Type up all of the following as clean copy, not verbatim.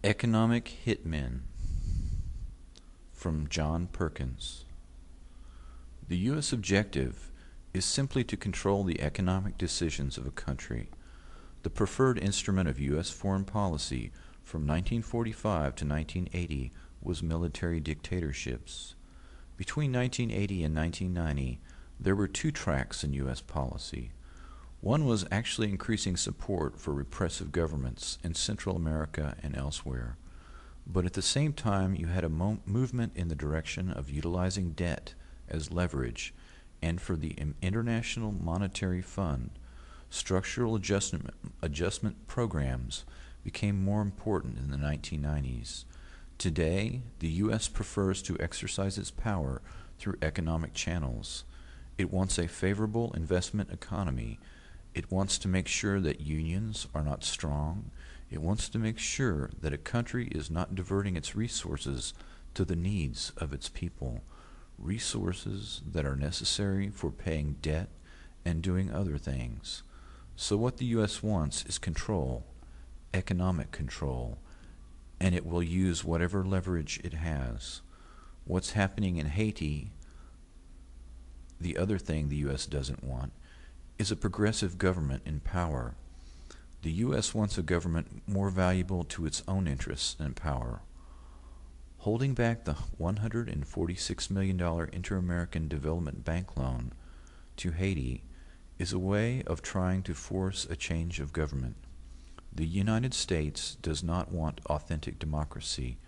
Economic Hitmen from John Perkins. The U.S. objective is simply to control the economic decisions of a country. The preferred instrument of U.S. foreign policy from 1945 to 1980 was military dictatorships. Between 1980 and 1990, there were two tracks in U.S. policy. One was actually increasing support for repressive governments in Central America and elsewhere. But at the same time, you had a movement in the direction of utilizing debt as leverage, and for the International Monetary Fund, structural adjustment programs became more important in the 1990s. Today, the U.S. prefers to exercise its power through economic channels. It wants a favorable investment economy. It wants to make sure that unions are not strong. It wants to make sure that a country is not diverting its resources to the needs of its people, resources that are necessary for paying debt and doing other things. So what the U.S. wants is control, economic control, and it will use whatever leverage it has. What's happening in Haiti, the other thing the U.S. doesn't want, is a progressive government in power. The U.S. wants a government more valuable to its own interests and power. Holding back the $146 million Inter-American Development Bank loan to Haiti is a way of trying to force a change of government. The United States does not want authentic democracy.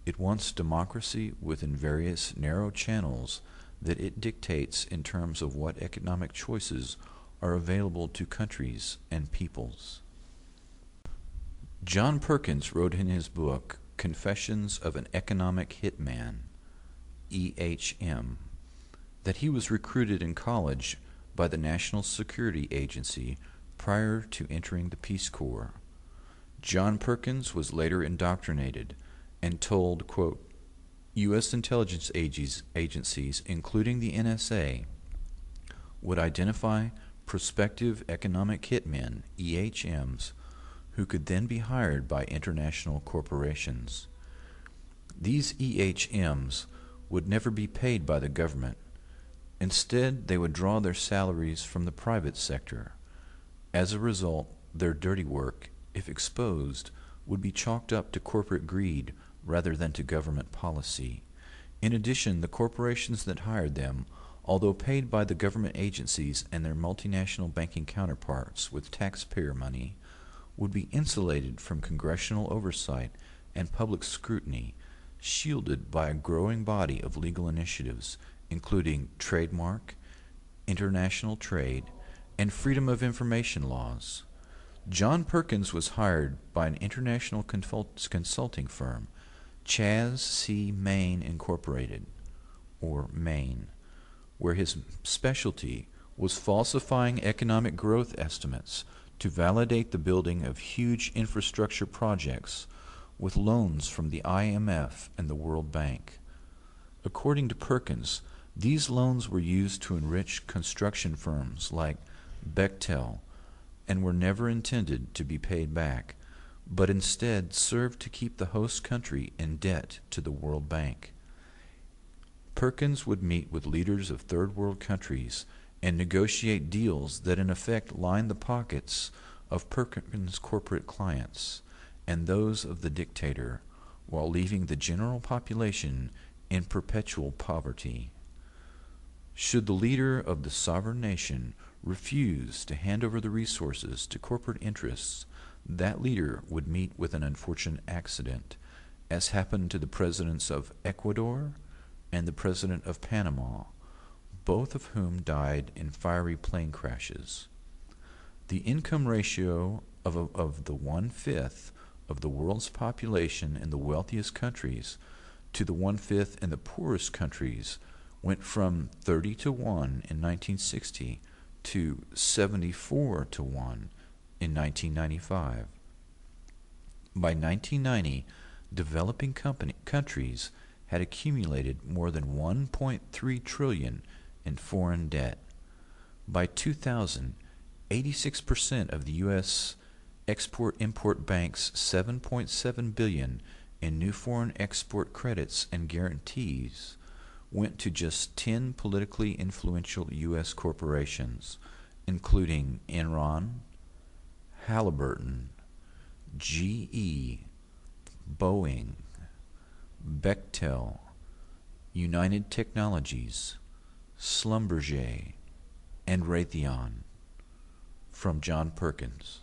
It wants democracy within various narrow channels that it dictates in terms of what economic choices are available to countries and peoples. John Perkins wrote in his book, Confessions of an Economic Hitman, EHM, that he was recruited in college by the National Security Agency prior to entering the Peace Corps. John Perkins was later indoctrinated and told, quote, U.S. intelligence agencies, including the NSA, would identify prospective economic hitmen, EHMs, who could then be hired by international corporations. These EHMs would never be paid by the government. Instead, they would draw their salaries from the private sector. As a result, their dirty work, if exposed, would be chalked up to corporate greed rather than to government policy. In addition, the corporations that hired them, although paid by the government agencies and their multinational banking counterparts with taxpayer money, would be insulated from congressional oversight and public scrutiny, shielded by a growing body of legal initiatives, including trademark, international trade, and freedom of information laws. John Perkins was hired by an international consulting firm, Chas C. Main Incorporated, or Maine, where his specialty was falsifying economic growth estimates to validate the building of huge infrastructure projects with loans from the IMF and the World Bank. According to Perkins, these loans were used to enrich construction firms like Bechtel and were never intended to be paid back, but instead served to keep the host country in debt to the World Bank. Perkins would meet with leaders of third world countries and negotiate deals that in effect lined the pockets of Perkins' corporate clients and those of the dictator, while leaving the general population in perpetual poverty. Should the leader of the sovereign nation refuse to hand over the resources to corporate interests, that leader would meet with an unfortunate accident, as happened to the presidents of Ecuador and the president of Panama, both of whom died in fiery plane crashes. The income ratio of the 1/5 of the world's population in the wealthiest countries to the 1/5 in the poorest countries went from 30 to 1 in 1960 to 74 to 1 in 1995. By 1990, developing countries had accumulated more than $1.3 trillion in foreign debt. By 2000, 86% of the U.S. Export-Import Bank's $7.7 billion in new foreign export credits and guarantees went to just 10 politically influential U.S. corporations, including Enron, Halliburton, GE, Boeing, Bechtel, United Technologies, Schlumberger, and Raytheon. From John Perkins.